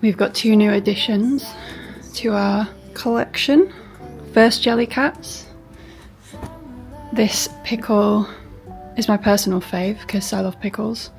We've got two new additions to our collection. First, Jellycats. This pickle is my personal fave because I love pickles.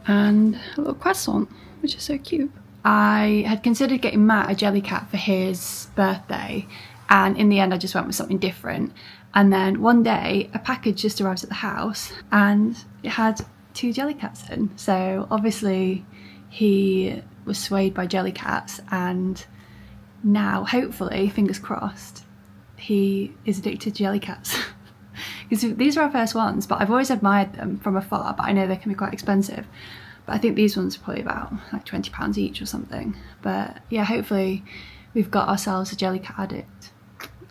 And a little croissant, which is so cute. I had considered getting Matt a Jellycat for his birthday, and in the end I just went with something different. And then one day a package just arrived at the house and it had two Jellycats in. So obviously he was swayed by Jellycats, and now hopefully, fingers crossed, he is addicted to Jellycats. Because these are our first ones, but I've always admired them from afar, but I know they can be quite expensive. But I think these ones are probably about like £20 each or something. But yeah, hopefully we've got ourselves a Jellycat addict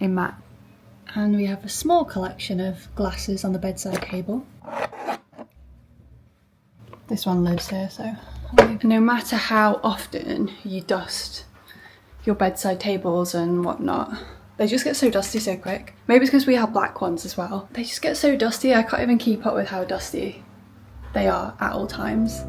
in Matt. And we have a small collection of glasses on the bedside table. This one lives here, so no matter how often you dust your bedside tables and whatnot, they just get so dusty so quick. Maybe it's because we have black ones as well. They just get so dusty, I can't even keep up with how dusty they are at all times.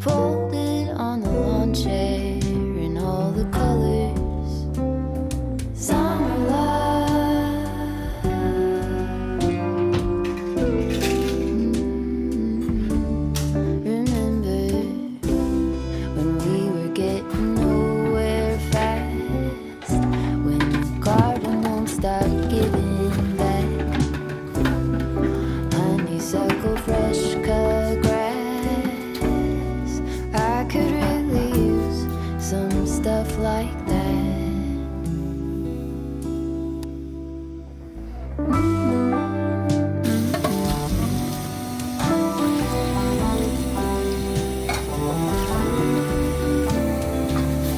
Folded on the lawn chair in all the colors. Summer love. Remember when we were getting nowhere fast, when the garden won't stop giving back. Honeysuckle, fresh cut grass. I could really use some stuff like that.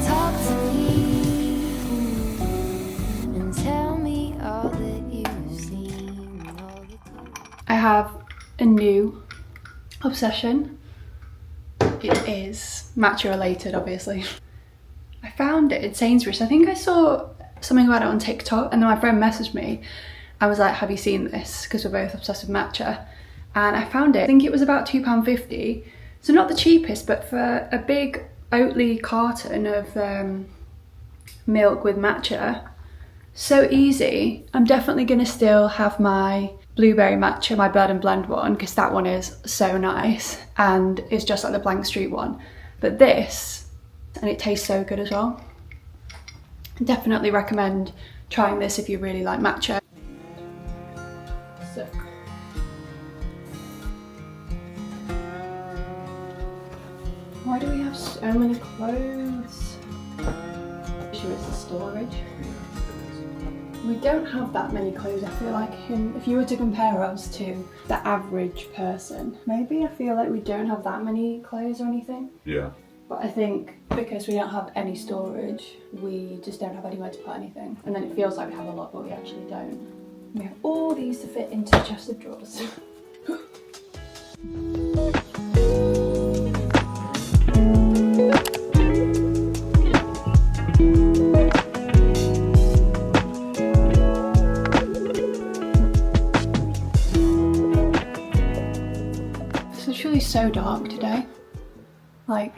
Talk to me and tell me all that you've seen, all the time. I have a new obsession. It is matcha related, obviously. I found it in Sainsbury's. I think I saw something about it on TikTok, and then my friend messaged me and was like, have you seen this? Because we're both obsessed with matcha. And I found it. I think it was about £2.50. So not the cheapest, but for a big Oatly carton of milk with matcha, so easy. I'm definitely gonna still have my blueberry matcha, my Bird and Blend one, because that one is so nice and it's just like the Blank Street one. But this, and it tastes so good as well. Definitely recommend trying this if you really like matcha. So. Why do we have so many clothes? Sure, it's the storage. We don't have that many clothes, I feel like. If you were to compare us to the average person, maybe I feel like we don't have that many clothes or anything. Yeah. But I think because we don't have any storage, we just don't have anywhere to put anything. And then it feels like we have a lot, but we actually don't. We have all these to fit into the chest of drawers. It's literally so dark today. Like,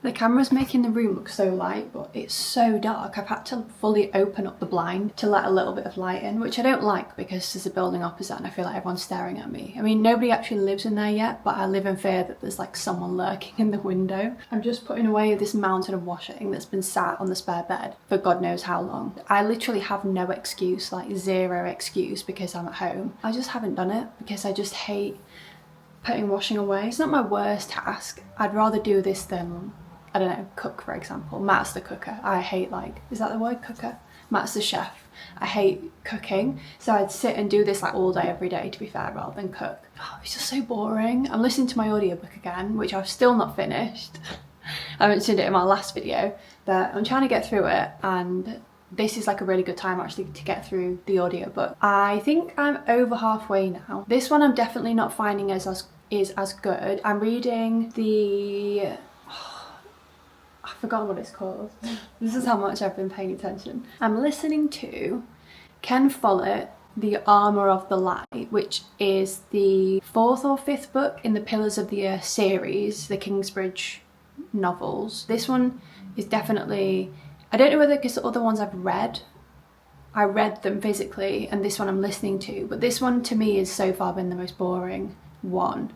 the camera's making the room look so light, but it's so dark. I've had to fully open up the blind to let a little bit of light in, which I don't like because there's a building opposite and I feel like everyone's staring at me. I mean, nobody actually lives in there yet, but I live in fear that there's like someone lurking in the window. I'm just putting away this mountain of washing that's been sat on the spare bed for God knows how long. I literally have no excuse, like zero excuse, because I'm at home. I just haven't done it because I just hate putting washing away. It's not my worst task. I'd rather do this than, I don't know, cook, for example. Matt's the cooker. I hate, like, is that the word, cooker? Matt's the chef. I hate cooking. So I'd sit and do this like all day, every day, to be fair, rather than cook. Oh, it's just so boring. I'm listening to my audiobook again, which I've still not finished. I mentioned it in my last video, but I'm trying to get through it, and this is like a really good time actually to get through the audiobook. I think I'm over halfway now. This one I'm definitely not finding is as good. I'm reading the... I've forgotten what it's called. This is how much I've been paying attention. I'm listening to Ken Follett, The Armour of the Light, which is the 4th or 5th book in the Pillars of the Earth series, the Kingsbridge novels. This one is definitely, I don't know whether because the other ones I read them physically, and this one I'm listening to, but this one to me has so far been the most boring one.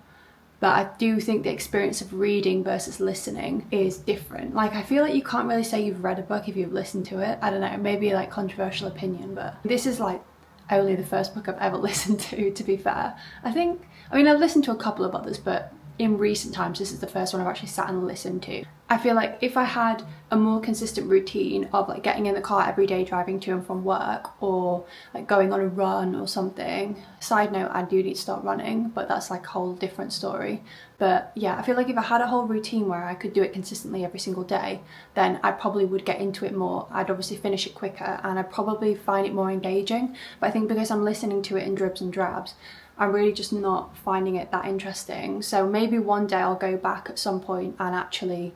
But I do think the experience of reading versus listening is different. Like, I feel like you can't really say you've read a book if you've listened to it. I don't know, maybe like controversial opinion, but this is like only the first book I've ever listened to be fair. I mean, I've listened to a couple of others, but in recent times this is the first one I've actually sat and listened to. I feel like if I had a more consistent routine of like getting in the car every day driving to and from work, or like going on a run or something. Side note, I do need to start running, but that's like a whole different story. But yeah, I feel like if I had a whole routine where I could do it consistently every single day, then I probably would get into it more. I'd obviously finish it quicker and I'd probably find it more engaging. But I think because I'm listening to it in dribs and drabs, I'm really just not finding it that interesting. So maybe one day I'll go back at some point and actually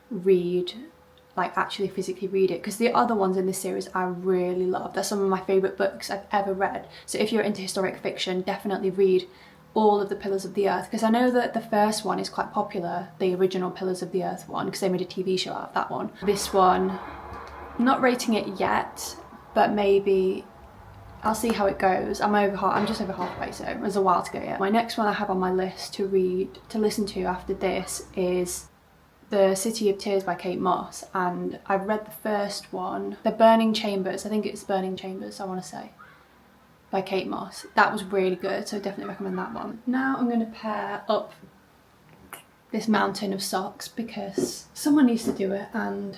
read, like actually physically read it, because the other ones in this series I really love. They're some of my favourite books I've ever read. So if you're into historic fiction, definitely read all of the Pillars of the Earth, because I know that the first one is quite popular, the original Pillars of the Earth one, because they made a TV show out of that one. This one, not rating it yet, but maybe I'll see how it goes. I'm just over halfway, so there's a while to go yet. My next one I have on my list to listen to after this is The City of Tears by Kate Moss, and I've read the first one, The Burning Chambers, I think it's Burning Chambers I want to say, by Kate Moss. That was really good, so definitely recommend that one. Now I'm going to pair up this mountain of socks because someone needs to do it and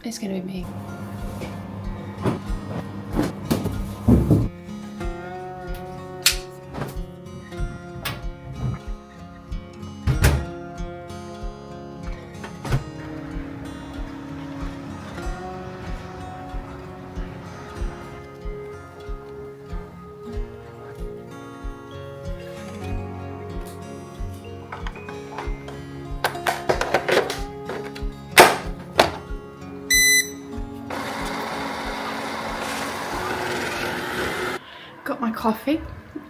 it's going to be me. Got my coffee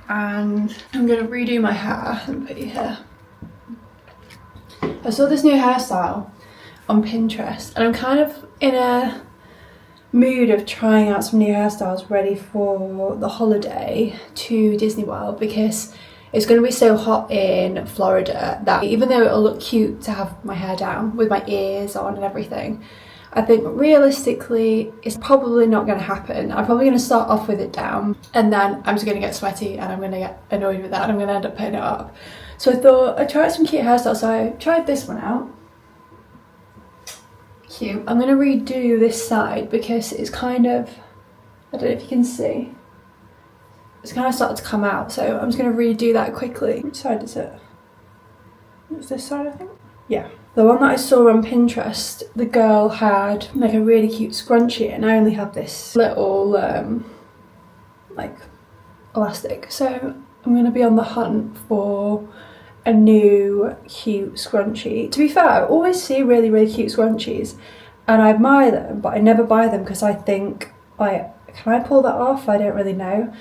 and I'm gonna redo my hair and put it here. I saw this new hairstyle on Pinterest and I'm kind of in a mood of trying out some new hairstyles ready for the holiday to Disney World, because it's going to be so hot in Florida that even though it'll look cute to have my hair down with my ears on and everything, I think realistically it's probably not going to happen. I'm probably going to start off with it down and then I'm just going to get sweaty and I'm going to get annoyed with that and I'm going to end up putting it up. So I thought I'd try some cute hairstyles, so I tried this one out. Cute. I'm going to redo this side because it's kind of, I don't know if you can see, it's kind of started to come out, so I'm just going to redo that quickly. Which side is it? It's this side, I think? Yeah. The one that I saw on Pinterest, the girl had like a really cute scrunchie and I only have this little like elastic. So I'm going to be on the hunt for a new cute scrunchie. To be fair, I always see really cute scrunchies and I admire them, but I never buy them because I think, like, can I pull that off? I don't really know.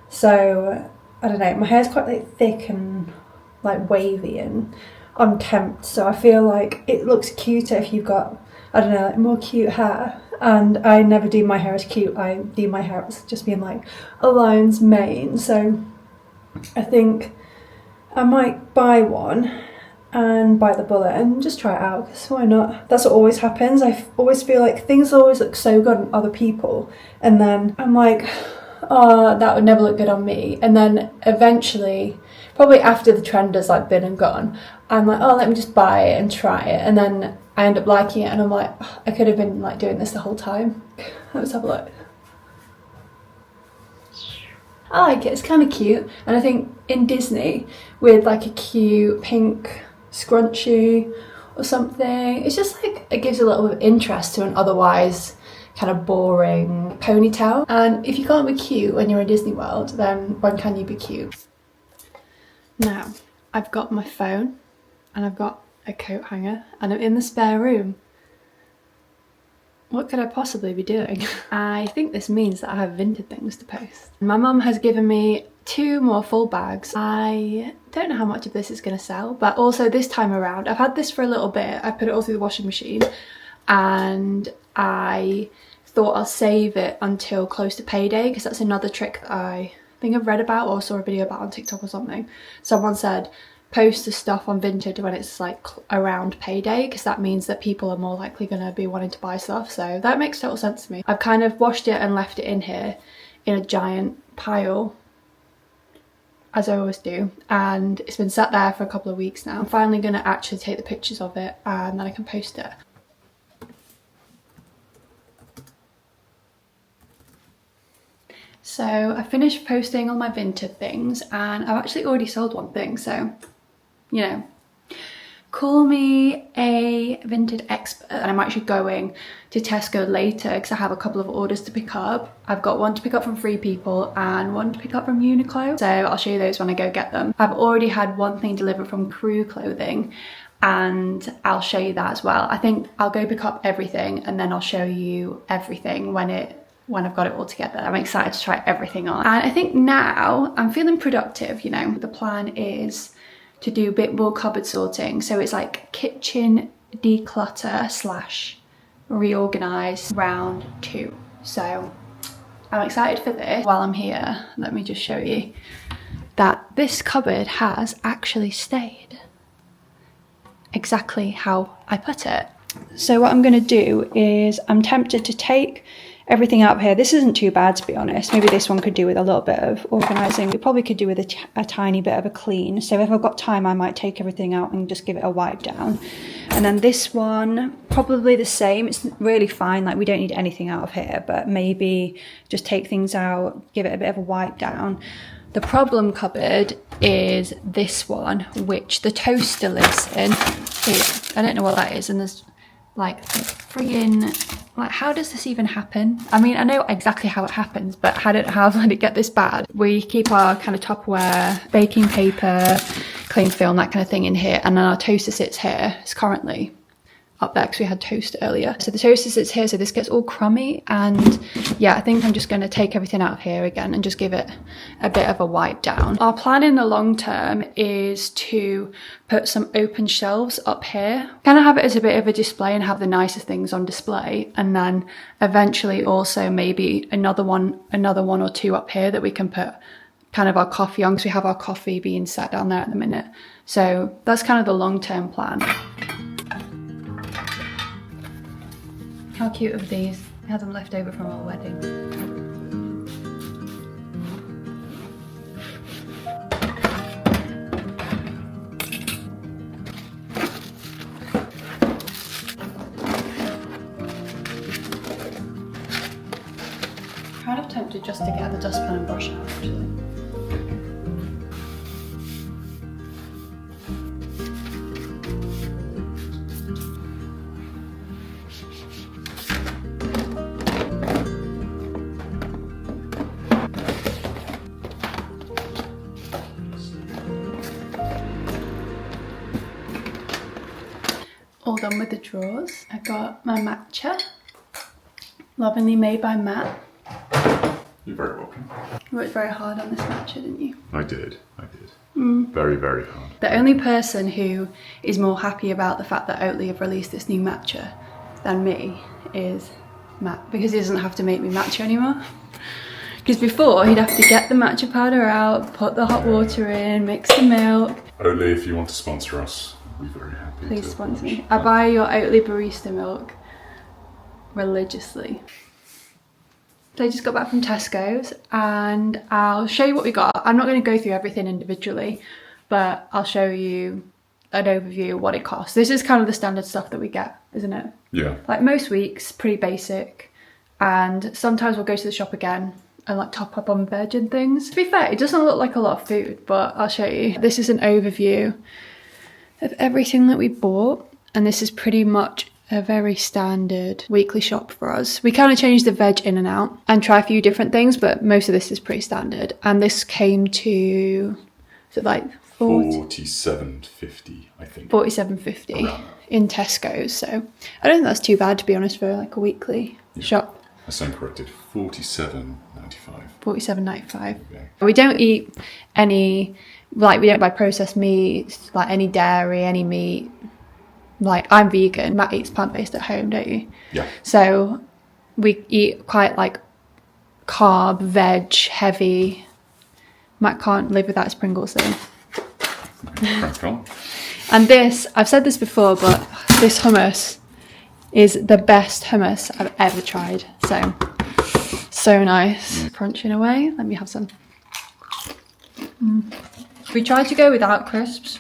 So I don't know, my hair's quite like thick and like wavy and unkempt, so I feel like it looks cuter if you've got, I don't know, like more cute hair. And I never do my hair as cute, I do my hair as just being like a lion's mane. So I think I might buy one and bite the bullet and just try it out, because why not? That's what always happens. I always feel like things always look so good on other people and then I'm like, oh, that would never look good on me. And then eventually, probably after the trend has like been and gone, I'm like, oh, let me just buy it and try it. And then I end up liking it and I'm like, oh, I could have been like doing this the whole time. Let's have a look. I like it, it's kind of cute. And I think in Disney, with like a cute pink scrunchie or something, it's just like, it gives a little bit of interest to an otherwise kind of boring ponytail. And if you can't be cute when you're in Disney World, then when can you be cute? Now, I've got my phone and I've got a coat hanger and I'm in the spare room. what could I possibly be doing? I think this means that I have Vinted things to post. My mum has given me 2 more full bags. I don't know how much of this is going to sell, but also this time around, I've had this for a little bit. I put it all through the washing machine and I thought I'll save it until close to payday, because that's another trick that I think I've read about or saw a video about on TikTok or something. Someone said post the stuff on Vinted when it's like around payday, because that means that people are more likely going to be wanting to buy stuff. So that makes total sense to me. I've kind of washed it and left it in here in a giant pile, as I always do, and it's been sat there for a couple of weeks now. I'm finally going to actually take the pictures of it and then I can post it. So I finished posting all my Vinted things and I've actually already sold one thing, so you know, call me a Vinted expert. And I'm actually going to Tesco later because I have a couple of orders to pick up. I've got one to pick up from Free People and one to pick up from Uniqlo, so I'll show you those when I go get them. I've already had one thing delivered from Crew Clothing and I'll show you that as well. I think I'll go pick up everything and then I'll show you everything when I've got it all together. I'm excited to try everything on. And I think now I'm feeling productive, you know. The plan is to do a bit more cupboard sorting. So it's like kitchen declutter / reorganize round 2. So I'm excited for this. While I'm here, let me just show you that this cupboard has actually stayed exactly how I put it. So what I'm going to do is I'm tempted to take everything out here. This isn't too bad, to be honest. Maybe this one could do with a little bit of organising. We probably could do with a tiny bit of a clean. So if I've got time, I might take everything out and just give it a wipe down. And then this one, probably the same. It's really fine. Like, we don't need anything out of here, but maybe just take things out, give it a bit of a wipe down. The problem cupboard is this one, which the toaster lives in. I don't know what that is. And there's like friggin', like, how does this even happen? I mean, I know exactly how it happens, but how did it get this bad? We keep our kind of Tupperware, baking paper, cling film, that kind of thing in here, and then our toaster sits here. It's currently up there because we had toast earlier. So the toaster sits here, so this gets all crummy, and yeah, I think I'm just going to take everything out of here again and just give it a bit of a wipe down. Our plan in the long term is to put some open shelves up here, kind of have it as a bit of a display and have the nicest things on display, and then eventually also maybe another one or 2 up here that we can put kind of our coffee on, because we have our coffee being sat down there at the minute. So that's kind of the long-term plan. How cute are these? I had them left over from our wedding. Kind of tempted just to get the dustpan and brush out, actually. All done with the drawers. I got my matcha, lovingly made by Matt. You're very welcome. You worked very hard on this matcha, didn't you? I did. Very, very hard. The only person who is more happy about the fact that Oatly have released this new matcha than me is Matt, because he doesn't have to make me matcha anymore. Because before, he'd have to get the matcha powder out, put the hot water in, mix the milk. Oatly, if you want to sponsor us, we'll be very happy. Please sponsor me. I buy your Oatly barista milk religiously. So I just got back from Tesco's and I'll show you what we got. I'm not going to go through everything individually, but I'll show you an overview of what it costs. This is kind of the standard stuff that we get, isn't it? Yeah. Like most weeks, pretty basic. And sometimes we'll go to the shop again and like top up on veg and things. To be fair, it doesn't look like a lot of food, but I'll show you. This is an overview of everything that we bought, and this is pretty much a very standard weekly shop for us. We kind of change the veg in and out and try a few different things, but most of this is pretty standard. And this came to, is it like 47.50, I think. 47.50 Around. in Tesco's. So I don't think that's too bad, to be honest, for like a weekly shop. I stand corrected. 47.95. 47.95. Okay. We don't eat any, like we don't buy processed meats, like any dairy, any meat. Like I'm vegan. Matt eats plant-based at home, don't you? Yeah. So we eat quite like carb, veg, heavy. Matt can't live without his Pringles though. Crack on. And this, I've said this before, but this hummus is the best hummus I've ever tried. So nice. Crunching away. Let me have some. We tried to go without crisps.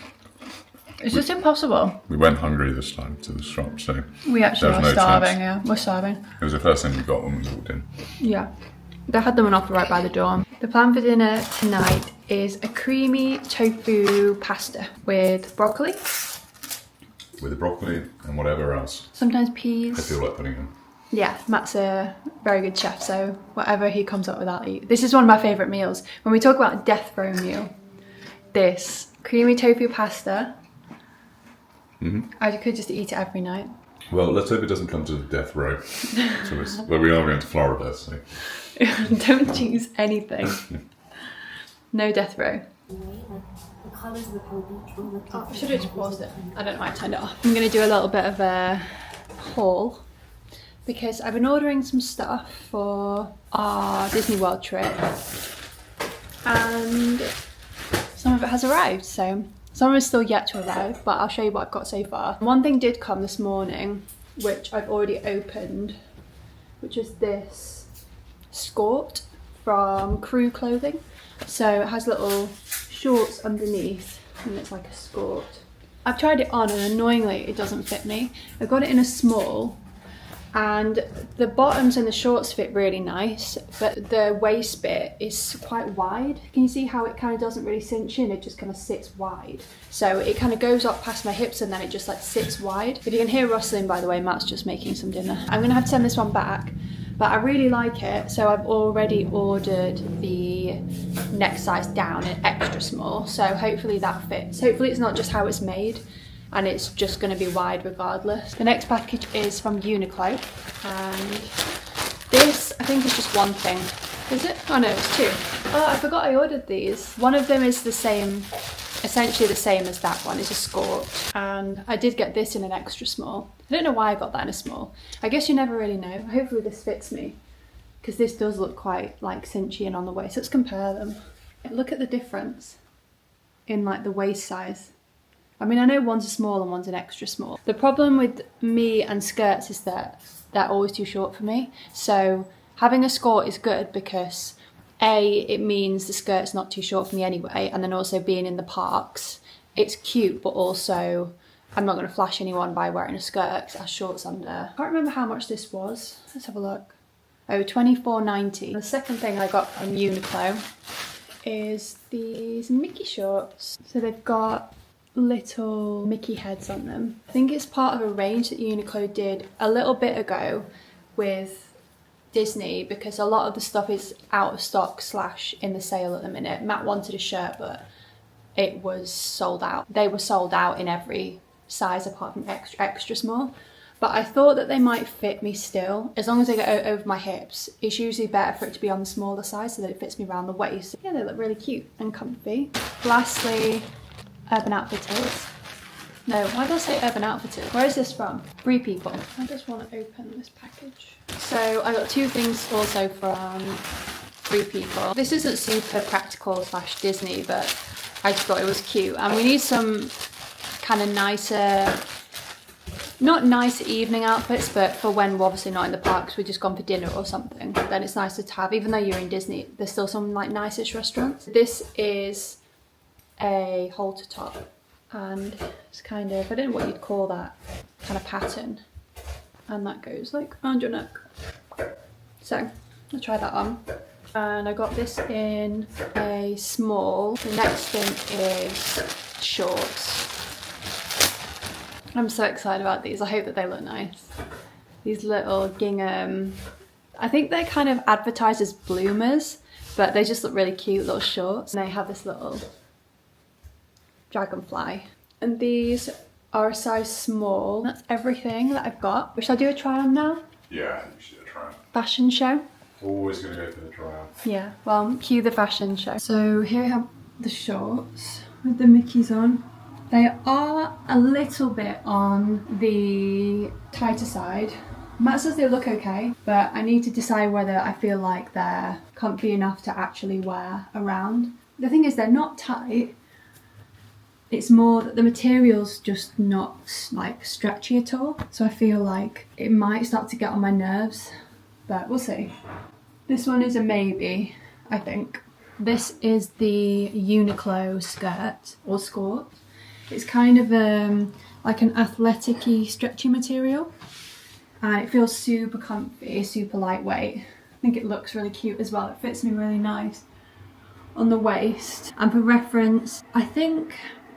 It's just impossible. We went hungry this time to the shop, so We actually there are was no starving, chance. yeah. We're starving. It was the first thing we got when we walked in. Yeah. They had them on offer right by the door. The plan for dinner tonight is a creamy tofu pasta with broccoli, With the broccoli and whatever else sometimes I peas. feel like putting in. Yeah, Matt's a very good chef, so whatever he comes up with, I'll eat. This is one of my favourite meals. When we talk about a death row meal, this creamy tofu pasta, I could just eat it every night. Well, let's hope it doesn't come to the death row. Well, we are going to Florida, so. Don't choose anything. No death row. Oh, I should have just paused it. I don't know why I turned it off. I'm going to do a little bit of a haul because I've been ordering some stuff for our Disney World trip and some of it has arrived, so some of it is still yet to arrive, but I'll show you what I've got so far. One thing did come this morning, which I've already opened, which is this skirt from Crew Clothing. So it has little shorts underneath and it's like a skirt. I've tried it on and annoyingly it doesn't fit me. I got it in a small and the bottoms and the shorts fit really nice, but the waist bit is quite wide. Can you see how it kind of doesn't really cinch in? It just kind of sits wide. So it kind of goes up past my hips and then it just like sits wide. If you can hear rustling, by the way, Matt's just making some dinner. I'm gonna have to send this one back, but I really like it. So I've already ordered the next size down in extra small. So hopefully that fits. Hopefully it's not just how it's made and it's just going to be wide regardless. The next package is from Uniqlo and this I think is just one thing. Is it? Oh no, it's two. Oh, I forgot I ordered these. One of them is the same, essentially the same as that one. It's a skirt and I did get this in an extra small. I don't know why I got that in a small. I guess you never really know. Hopefully this fits me because this does look quite like cinchy and on the waist. Let's compare them. Look at the difference in like the waist size. I mean, I know one's a small and one's an extra small. The problem with me and skirts is that they're always too short for me. So having a skirt is good because A, it means the skirt's not too short for me anyway, and then also being in the parks, it's cute, but also I'm not going to flash anyone by wearing a skirt because it has shorts under. I can't remember how much this was. Let's have a look. Oh, $24.90. The second thing I got from Uniqlo is these Mickey shorts. So they've got little Mickey heads on them. I think it's part of a range that Uniqlo did a little bit ago with Disney because a lot of the stuff is out of stock / in the sale at the minute. Matt wanted a shirt but it was sold out. They were sold out in every size apart from extra small. But I thought that they might fit me still. As long as they go over my hips, it's usually better for it to be on the smaller size so that it fits me around the waist. Yeah, they look really cute and comfy. Lastly, Urban Outfitters. No, why did I say Urban Outfitters? Where is this from? Free People. I just want to open this package. So I got two things also from Free People. This isn't super practical / Disney, but I just thought it was cute. And we need some kind of nicer, not nice evening outfits, but for when we're obviously not in the parks, we've just gone for dinner or something, then it's nicer to have. Even though you're in Disney, there's still some like nicest restaurants. This is a halter top and it's kind of, I don't know what you'd call that kind of pattern, and that goes like around your neck. So I'll try that on. And I got this in a small. The next thing is shorts. I'm so excited about these. I hope that they look nice. These little gingham, I think they're kind of advertised as bloomers, but they just look really cute, little shorts. And they have this little Dragonfly. And these are a size small. That's everything that I've got. Shall I do a try on now? Yeah, you should try. Fashion show? Always going to go for the try on. Yeah, well, cue the fashion show. So here I have the shorts with the Mickeys on. They are a little bit on the tighter side. Matt says they look okay, but I need to decide whether I feel like they're comfy enough to actually wear around. The thing is, they're not tight. It's more that the material's just not like stretchy at all. So I feel like it might start to get on my nerves, but we'll see. This one is a maybe, I think. This is the Uniqlo skirt or skort. It's kind of like an athletic-y, stretchy material. And it feels super comfy, super lightweight. I think it looks really cute as well. It fits me really nice on the waist. And for reference, I think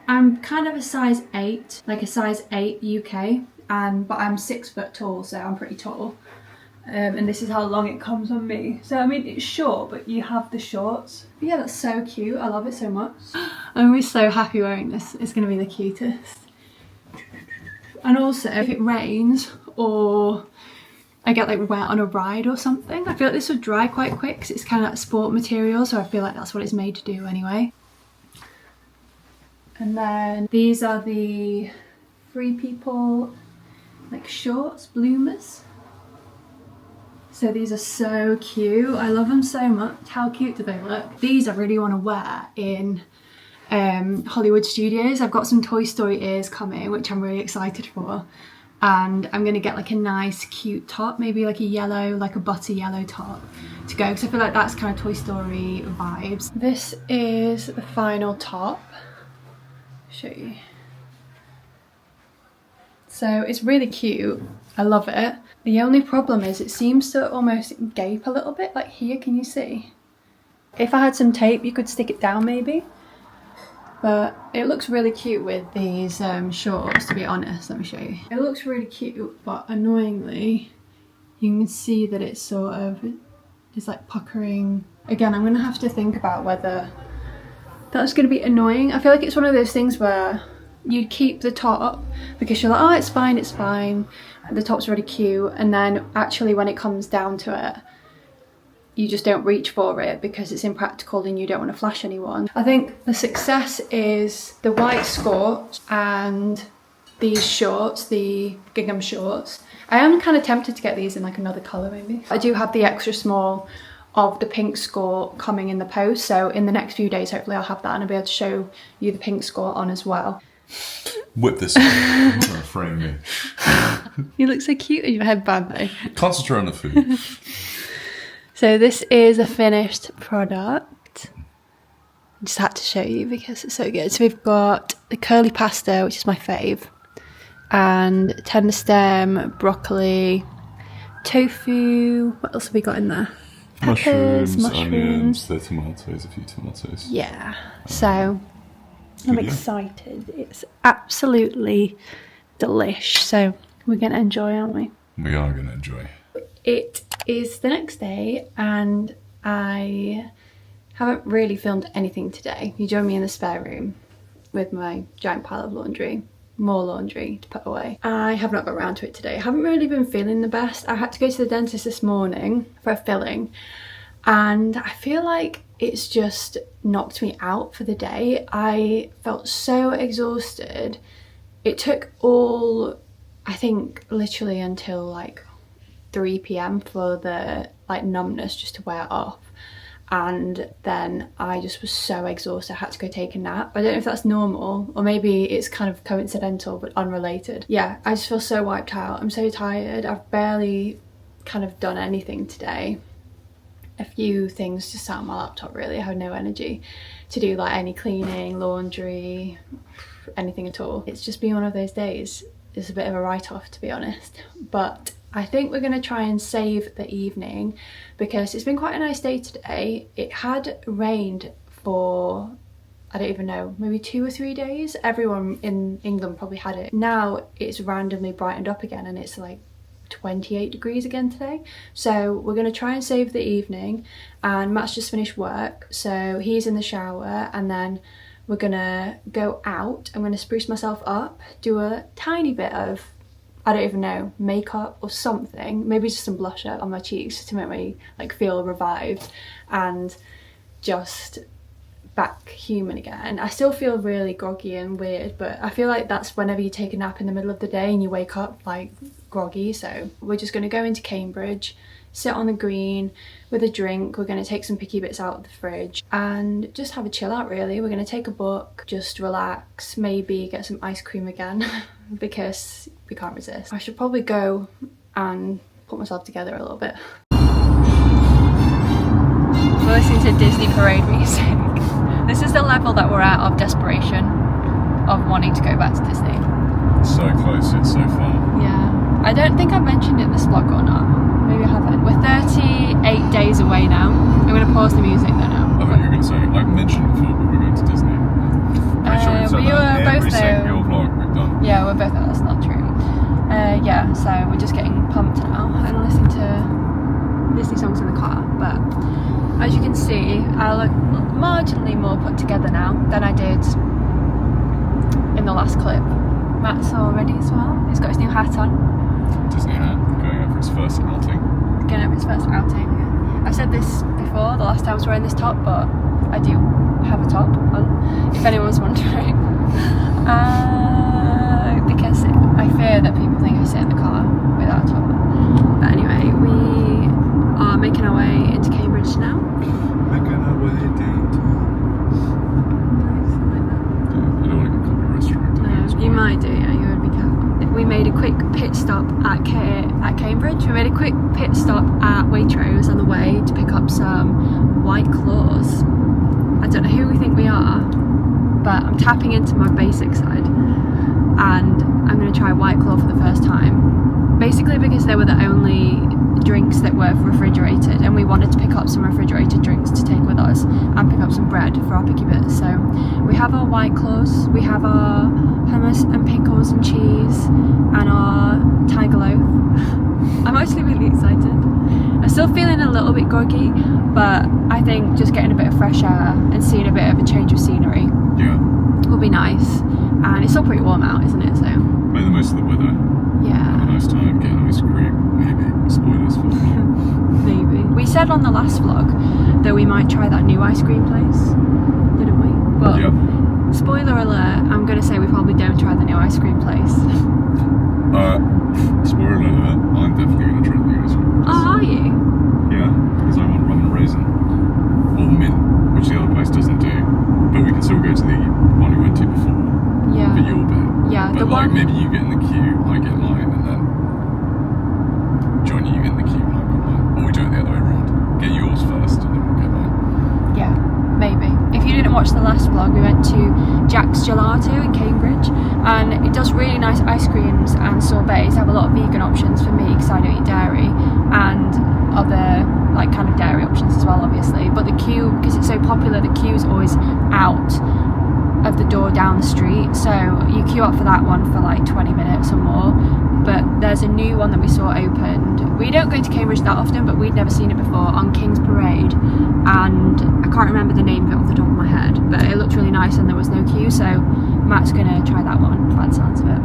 I'm kind of a size 8, like a size 8 UK, but I'm 6 foot tall, so I'm pretty tall. And this is how long it comes on me. So I mean, it's short, but you have the shorts. But yeah, that's so cute. I love it so much. I'm gonna be so happy wearing this. It's gonna be the cutest. And also, if it rains or I get like wet on a ride or something, I feel like this would dry quite quick because it's kind of like sport material, so I feel like that's what it's made to do anyway. And then these are the Free People like shorts, bloomers. So these are so cute. I love them so much. How cute do they look? These I really want to wear in Hollywood Studios. I've got some Toy Story ears coming, which I'm really excited for. And I'm going to get like a nice cute top, maybe like a yellow, like a butter yellow top to go, because I feel like that's kind of Toy Story vibes. This is the final top. Show you. So it's really cute. I love it. The only problem is it seems to almost gape a little bit, like here, can you see? If I had some tape, you could stick it down maybe. But it looks really cute with these shorts, to be honest. Let me show you. It looks really cute, but annoyingly, you can see that it's sort of, it's like puckering. Again, I'm gonna have to think about whether that's gonna be annoying. I feel like it's one of those things where you'd keep the top because you're like, oh, it's fine, it's fine. The top's really cute. And then actually when it comes down to it, you just don't reach for it because it's impractical and you don't want to flash anyone. I think the success is the white skort and these shorts, the gingham shorts. I am kind of tempted to get these in like another colour maybe. I do have the extra small of the pink skort coming in the post, so in the next few days hopefully I'll have that and I'll be able to show you the pink skort on as well. Whip this up. You're gonna frame me. You look so cute in your headband though. Concentrate on the food. So this is a finished product. I just had to show you because it's so good. So we've got the curly pasta, which is my fave, and tender stem, broccoli, tofu. What else have we got in there? Mushrooms, Peppers, onions, the tomatoes, a few tomatoes. Yeah. So I'm Good, yeah. excited. It's absolutely delish. So we're going to enjoy, aren't we? We are going to enjoy. It is the next day and I haven't really filmed anything today. You join me in the spare room with my giant pile of laundry, more laundry to put away. I have not got around to it today. I haven't really been feeling the best. I had to go to the dentist this morning for a filling and I feel like it's just knocked me out for the day. I felt so exhausted. It took all, I think literally until like 3 p.m. for the like numbness just to wear off, and then I just was so exhausted I had to go take a nap. I don't know if that's normal or maybe it's kind of coincidental but unrelated. Yeah, I just feel so wiped out. I'm so tired. I've barely kind of done anything today. A few things just sat on my laptop really. I have no energy to do like any cleaning, laundry, anything at all. It's just been one of those days. It's a bit of a write-off to be honest, but I think we're going to try and save the evening because it's been quite a nice day today. It had rained for, I don't even know, maybe 2 or 3 days. Everyone in England probably had it. Now it's randomly brightened up again and it's like 28 degrees again today. So we're going to try and save the evening, and Matt's just finished work so he's in the shower and then we're gonna go out. I'm gonna spruce myself up, do a tiny bit of, I don't even know, makeup or something, maybe just some blusher on my cheeks to make me like feel revived and just back human again. I still feel really groggy and weird, but I feel like that's whenever you take a nap in the middle of the day and you wake up like groggy. So we're just going to go into Cambridge, sit on the green with a drink. We're going to take some picky bits out of the fridge and just have a chill out really. We're going to take a book, just relax, maybe get some ice cream again because we can't resist. I should probably go and put myself together a little bit. We're listening to Disney parade music. This is the level that we're at of desperation, of wanting to go back to Disney. So close yet so far. Yeah. I don't think I've mentioned it in this vlog or not. Maybe I haven't. We're 38 days away now. I'm going to pause the music though now. I thought you were going to say, I've mentioned before, but we're going to Disney. Pretty sure we've said we that were in both every there. single vlog we've done. Yeah, we're both there. That's not true. Yeah, so we're just getting pumped now and listening to Disney songs in the car. But as you can see, I look marginally more put together now than I did in the last clip. Matt's all ready as well. He's got his new hat on. Disney hat, going out for his first outing. Going over his first outing. I've said this before, the last time I was wearing this top, but I do have a top on, if anyone's wondering. Because I fear that people think I sit in the car without a top on. But anyway, we are making our way into Cambridge now. Making our way down to... I don't want to get caught in a restaurant. You might do, yeah, you would be careful. We made a quick pit stop at Cambridge. We made a quick pit stop at Waitrose on the way to pick up some White Claws. I don't know who we think we are, but I'm tapping into my basic side and I'm going to try White Claw for the first time. Basically because they were the only drinks that were refrigerated and we wanted to pick up some refrigerated drinks to take with us and pick up some bread for our picky bits. So we have our White Claws, we have our hummus and pickles and cheese and our tiger loaf. I'm actually really excited. I'm still feeling a little bit groggy, but I think just getting a bit of fresh air and seeing a bit of a change of scenery will be nice. And it's still pretty warm out, isn't it? So make the most of the weather. Yeah. Have a nice time, get ice cream, maybe. Spoilers for the vlog. Maybe. We said on the last vlog that we might try that new ice cream place, didn't we? But Yep. spoiler alert, I'm going to say we probably don't try the new ice cream place. Spoiler alert, I'm definitely going to try the new ice cream place. Oh, are you? Yeah, because I want rum and raisin. Or mint, which the other place doesn't do. But we can still go to the one we went to before. Yeah. For your bit. Yeah, But the like one... maybe you get in the queue, I get mine, and then join you in the queue and I've got mine. Or we do it the other way around. Get yours first and then we'll get mine. Yeah, maybe. If you didn't watch the last vlog, we went to Jack's Gelato in Cambridge and it does really nice ice creams and sorbets. They have a lot of vegan options for me because I don't eat dairy, and other like kind of dairy options as well obviously. But the queue, because it's so popular, the queue's always out of the door down the street, so you queue up for that one for like 20 minutes or more. But there's a new one that we saw opened. We don't go to Cambridge that often, but we'd never seen it before, on King's Parade, and I can't remember the name of it off the top of my head, but it looked really nice and there was no queue, so Matt's gonna try that one by the sounds of it.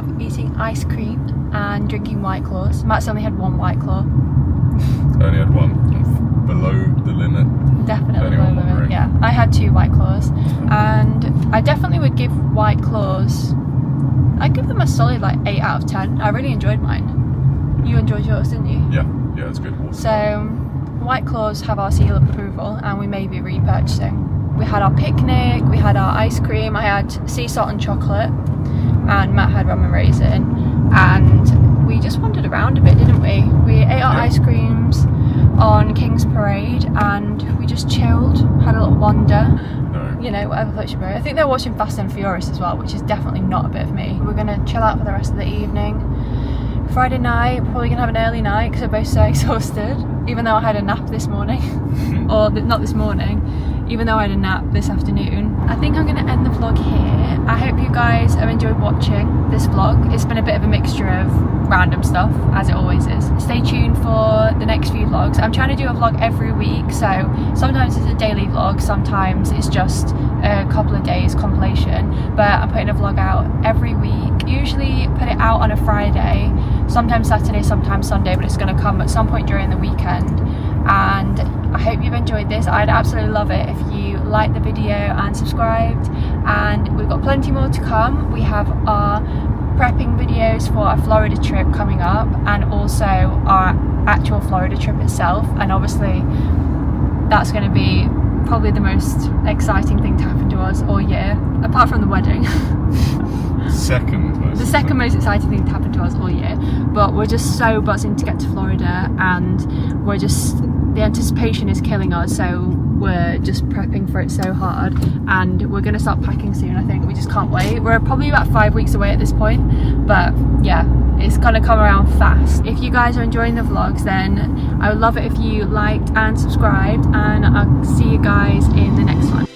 of eating ice cream and drinking White Claws. Matt's only had one White Claw. I only had one. Below the limit. Definitely Anyone below the limit. wondering? Yeah, I had 2 White Claws, and I definitely would give White Claws. I'd give them a solid like 8 out of 10. I really enjoyed mine. You enjoyed yours, didn't you? Yeah, it's good water. So, White Claws have our seal of approval, and we may be repurchasing. We had our picnic, we had our ice cream, I had sea salt and chocolate, and Matt had rum and raisin, and we just wandered around a bit, didn't we? We ate our ice creams on King's Parade, and we just chilled, had a little wander. No. You know, whatever floats your boat. I think they're watching Fast and Furious as well, which is definitely not a bit of me. We're gonna chill out for the rest of the evening. Friday night, probably gonna have an early night because we're both so exhausted. Even though I had a nap this morning, or not this morning, even though I had a nap this afternoon. I think I'm gonna end the vlog here. I hope you guys have enjoyed watching this vlog. It's been a bit of a mixture of random stuff, as it always is. Stay tuned for the next few vlogs. I'm trying to do a vlog every week, so sometimes it's a daily vlog, sometimes it's just a couple of days compilation, but I'm putting a vlog out every week. Usually put it out on a Friday, sometimes Saturday, sometimes Sunday, but it's going to come at some point during the weekend. And I hope you've enjoyed this. I'd absolutely love it if you liked the video and subscribed, and we've got plenty more to come. We have our prepping videos for our Florida trip coming up, and also our actual Florida trip itself, and obviously that's going to be probably the most exciting thing to happen to us all year, apart from the wedding. The second most exciting thing to happen to us all year. But we're just so buzzing to get to Florida, and the anticipation is killing us, so we're just prepping for it so hard, and we're going to start packing soon. I think we just can't wait. We're probably about 5 weeks away at this point, but yeah, it's going to come around fast. If you guys are enjoying the vlogs, then I would love it if you liked and subscribed, and I'll see you guys in the next one.